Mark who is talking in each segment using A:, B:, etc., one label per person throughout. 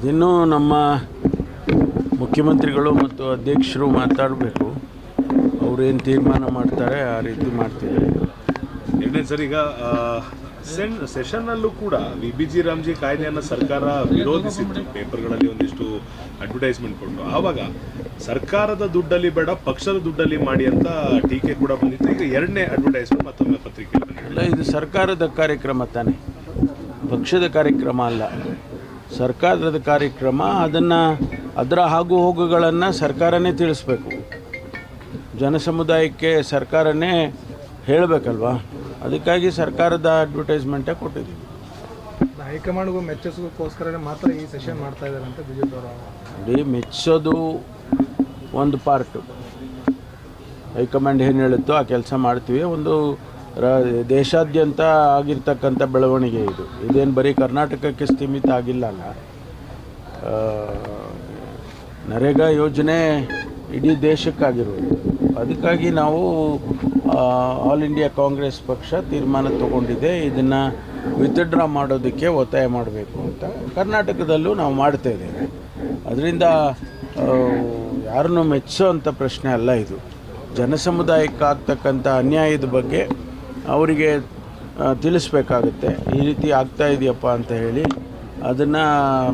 A: ಇನ್ನೂ ನಮ್ಮ ಮುಖ್ಯಮಂತ್ರಿಗಳು ಮತ್ತು ಅಧ್ಯಕ್ಷರು ಮಾತಾಡಬೇಕು. ಅವರೇನು ತೀರ್ಮಾನ ಮಾಡ್ತಾರೆ ಆ ರೀತಿ ಮಾಡ್ತೀವಿ.
B: ಎರಡನೇ ಸರ್, ಈಗ ಸೆಷನ್ನಲ್ಲೂ ಕೂಡ ವಿ.ಬಿ.ಜಿ. ರಾಮ್ಜಿ ಕಾಯ್ದೆಯನ್ನು ಸರ್ಕಾರ ವಿರೋಧಿಸಿತ್ತು. ಪೇಪರ್ಗಳಲ್ಲಿ ಒಂದಿಷ್ಟು ಅಡ್ವರ್ಟೈಸ್ಮೆಂಟ್ ಕೊಟ್ಟು ಆವಾಗ ಸರ್ಕಾರದ ದುಡ್ಡಲ್ಲಿ ಬೇಡ ಪಕ್ಷದ ದುಡ್ಡಲ್ಲಿ ಮಾಡಿ ಅಂತ ಟೀಕೆ ಕೂಡ ಬಂದಿತ್ತು. ಈಗ ಎರಡನೇ ಅಡ್ವರ್ಟೈಸ್ಮೆಂಟ್ ಮತ್ತೊಮ್ಮೆ ಪತ್ರಿಕೆ
A: ಅಲ್ಲ, ಇದು ಸರ್ಕಾರದ ಕಾರ್ಯಕ್ರಮ ತಾನೆ, ಪಕ್ಷದ ಕಾರ್ಯಕ್ರಮ ಅಲ್ಲ. ಸರ್ಕಾರದ ಕಾರ್ಯಕ್ರಮ, ಅದರ ಆಗು ಹೋಗುಗಳನ್ನು ಸರ್ಕಾರನೇ ತಿಳಿಸ್ಬೇಕು. ಜನಸಮುದಾಯಕ್ಕೆ ಸರ್ಕಾರನೇ ಹೇಳಬೇಕಲ್ವಾ. ಅದಕ್ಕಾಗಿ ಸರ್ಕಾರದ ಅಡ್ವರ್ಟೈಸ್ಮೆಂಟೇ ಕೊಟ್ಟಿದ್ದೀವಿ.
C: ಹೈಕಮಾಂಡ್ಗೂ ಮೆಚ್ಚಿಸೋಕ್ಕೋಸ್ಕರ ಮಾತ್ರ ಈ ಸೆಷನ್ ಮಾಡ್ತಾ ಇದ್ದಾರೆ ಅಂತ ಬಿಜೆಪಿ ಅವರು.
A: ನೋಡಿ, ಮೆಚ್ಚಿಸೋದು ಒಂದು ಪಾರ್ಟು. ಹೈಕಮಾಂಡ್ ಏನು ಹೇಳುತ್ತೋ ಆ ಕೆಲಸ ಮಾಡ್ತೀವಿ. ಒಂದು ದೇಶಾದ್ಯಂತ ಆಗಿರ್ತಕ್ಕಂಥ ಬೆಳವಣಿಗೆ ಇದೇನು ಬರೀ ಕರ್ನಾಟಕಕ್ಕೆ ಸೀಮಿತ ಆಗಿಲ್ಲ. ನರೇಗಾ ಯೋಜನೆ ಇಡೀ ದೇಶಕ್ಕಾಗಿರೋದು. ಅದಕ್ಕಾಗಿ ನಾವು ಆಲ್ ಇಂಡಿಯಾ ಕಾಂಗ್ರೆಸ್ ಪಕ್ಷ ತೀರ್ಮಾನ ತಗೊಂಡಿದೆ, ಇದನ್ನು ವಿತ್ಡ್ರಾ ಮಾಡೋದಕ್ಕೆ ಒತ್ತಾಯ ಮಾಡಬೇಕು ಅಂತ. ಕರ್ನಾಟಕದಲ್ಲೂ ನಾವು ಮಾಡ್ತಾ ಇದ್ದೇವೆ. ಅದರಿಂದ ಯಾರನ್ನೂ ಮೆಚ್ಚಿಸೋ ಅಂಥ ಪ್ರಶ್ನೆ ಅಲ್ಲ ಇದು. ಜನಸಮುದಾಯಕ್ಕೆ ಆಗ್ತಕ್ಕಂಥ ಅನ್ಯಾಯದ ಬಗ್ಗೆ ಅವರಿಗೆ ತಿಳಿಸ್ಬೇಕಾಗುತ್ತೆ. ಈ ರೀತಿ ಆಗ್ತಾ ಇದೆಯಪ್ಪ ಅಂತ ಹೇಳಿ ಅದನ್ನು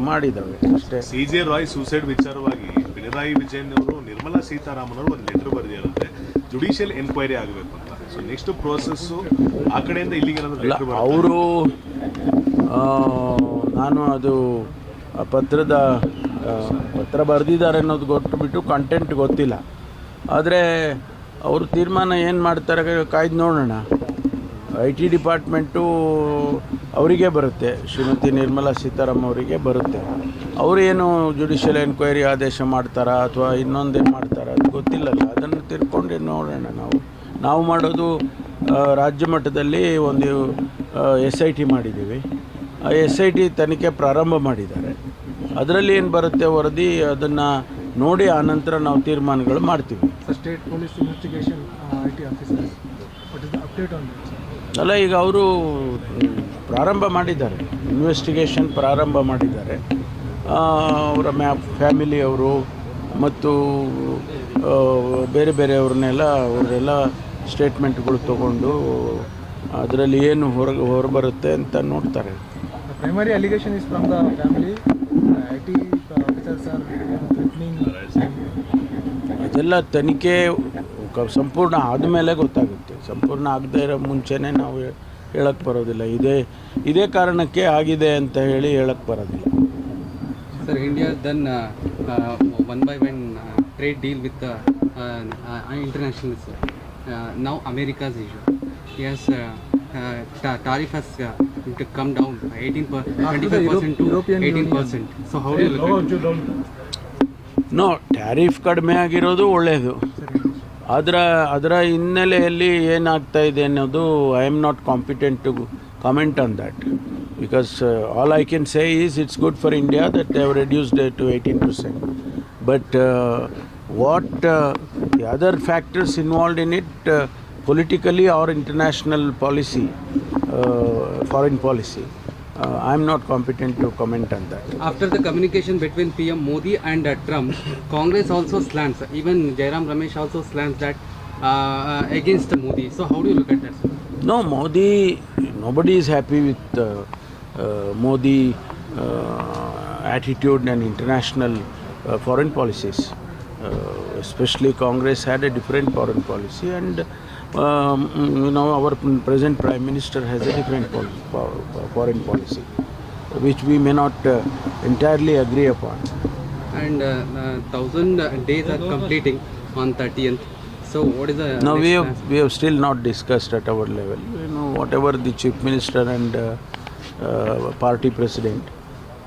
A: ಮಾಡಿದ್ದಾವೆ ಅಷ್ಟೇ.
B: ಸಿ.ಜೆ. ರಾಯ್ ಸೂಸೈಡ್ ವಿಚಾರವಾಗಿ ಪಿಣರಾಯಿ ವಿಜಯನ್ ಅವರು ನಿರ್ಮಲಾ ಸೀತಾರಾಮನ್ ಅವರು ಒಂದು ಲೆಟರ್ ಬರೆದಿರುತ್ತೆ, ಜುಡಿಷಿಯಲ್ ಎನ್ಕ್ವೈರಿ ಆಗಬೇಕು ಅಂತ. ಸೊ ನೆಕ್ಸ್ಟ್ ಪ್ರೋಸೆಸ್ಸು ಆ ಕಡೆಯಿಂದ ಇಲ್ಲಿಗೆ
A: ಅವರು ನಾನು ಅದು ಪತ್ರ ಬರೆದಿದ್ದಾರೆ ಅನ್ನೋದು ಗೊತ್ತುಬಿಟ್ಟು ಕಂಟೆಂಟ್ ಗೊತ್ತಿಲ್ಲ. ಆದರೆ ಅವರು ತೀರ್ಮಾನ ಏನು ಮಾಡ್ತಾರೆ ಕಾಯ್ದು ನೋಡೋಣ. IT ಡಿಪಾರ್ಟ್ಮೆಂಟು ಅವರಿಗೆ ಬರುತ್ತೆ, ಶ್ರೀಮತಿ ನಿರ್ಮಲಾ ಸೀತಾರಾಮನ್ ಅವರಿಗೆ ಬರುತ್ತೆ. ಅವರೇನು ಜುಡಿಷಿಯಲ್ ಎನ್ಕ್ವೈರಿ ಆದೇಶ ಮಾಡ್ತಾರಾ ಅಥವಾ ಇನ್ನೊಂದೇನು ಮಾಡ್ತಾರಾ ಅದು ಗೊತ್ತಿಲ್ಲಲ್ಲ. ಅದನ್ನು ತಿರ್ಕೊಂಡು ನೋಡೋಣ. ನಾವು ಮಾಡೋದು ರಾಜ್ಯ ಮಟ್ಟದಲ್ಲಿ ಒಂದು SIT ಮಾಡಿದ್ದೀವಿ. ಆ SIT ತನಿಖೆ ಪ್ರಾರಂಭ ಮಾಡಿದ್ದಾರೆ. ಅದರಲ್ಲಿ ಏನು ಬರುತ್ತೆ ವರದಿ, ಅದನ್ನು ನೋಡಿ ಆನಂತರ ನಾವು ತೀರ್ಮಾನಗಳು ಮಾಡ್ತೀವಿ.
C: State police investigation IT officers, what is the update on this?
A: ಅಲ್ಲ, ಈಗ ಅವರು ಪ್ರಾರಂಭ ಮಾಡಿದ್ದಾರೆ, ಇನ್ವೆಸ್ಟಿಗೇಷನ್ ಪ್ರಾರಂಭ ಮಾಡಿದ್ದಾರೆ. ಅವರ ಫ್ಯಾಮಿಲಿಯವರು ಮತ್ತು ಬೇರೆ ಬೇರೆಯವ್ರನ್ನೆಲ್ಲ ಅವರೆಲ್ಲ ಸ್ಟೇಟ್ಮೆಂಟ್ಗಳು ತೊಗೊಂಡು ಅದರಲ್ಲಿ ಏನು ಹೊರಬರುತ್ತೆ ಅಂತ ನೋಡ್ತಾರೆ.
C: Primary allegation is from the family. IT officers are threatening.
A: ಅದೆಲ್ಲ ತನಿಖೆ ಸಂಪೂರ್ಣ ಆದಮೇಲೆ ಗೊತ್ತಾಗುತ್ತೆ. ಸಂಪೂರ್ಣ ಆಗದೇ ಇರೋ ಮುಂಚೆನೇ ನಾವು ಹೇಳಕ್ಕೆ ಬರೋದಿಲ್ಲ. ಇದೇ ಕಾರಣಕ್ಕೆ ಆಗಿದೆ ಅಂತ ಹೇಳಿ ಹೇಳಕ್ಕೆ ಬರೋದಿಲ್ಲ.
D: Sir, India done one by one trade deal with the internationals. Now America's issue. Yes, tariff has come down 25% to 18%. So how do you look at it?
A: No, tariff ಕಡಿಮೆ ಆಗಿರೋದು ಒಳ್ಳೆಯದು. ಅದರ ಹಿನ್ನೆಲೆಯಲ್ಲಿ ಏನಾಗ್ತಾ ಇದೆ ಅನ್ನೋದು I am not competent to comment on that. Because all I can say is it's good for India that they have reduced it to 18%. But what the other factors involved in it, politically or international policy, foreign policy, I am not competent to comment on that.
D: After the communication between PM Modi and Trump, Congress also slants, even Jairam Ramesh also slants that against Modi. So how do you look at that, sir?
A: No, nobody is happy with Modi attitude and international foreign policies. Especially Congress had a different foreign policy, and our present Prime Minister has a different foreign policy, which we may not entirely agree upon.
D: And 1,000 days are completing on 30th. So what is the
A: no, we have still not discussed at our level. Whatever the Chief Minister and party president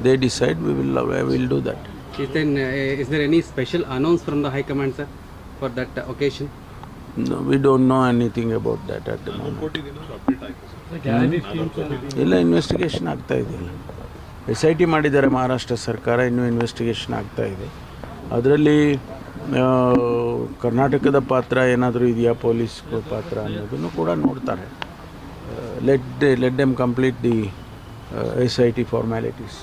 A: they decide, we will do that.
D: Is there any special announce from the High Command, sir, for that occasion?
A: No, we don't know anything about that at the moment. ಇಲ್ಲ, investigation ಆಗ್ತಾ ಇದೆಯಲ್ಲ. SIT ಮಾಡಿದ್ದಾರೆ ಮಹಾರಾಷ್ಟ್ರ ಸರ್ಕಾರ, ಇನ್ನೂ investigation ಆಗ್ತಾ ಇದೆ. ಅದರಲ್ಲಿ ಕರ್ನಾಟಕದ ಪಾತ್ರ ಏನಾದರೂ ಇದೆಯಾ, ಪೊಲೀಸ್ ಪಾತ್ರ ಅನ್ನೋದನ್ನು ಕೂಡ ನೋಡ್ತಾರೆ. let them complete the SIT formalities.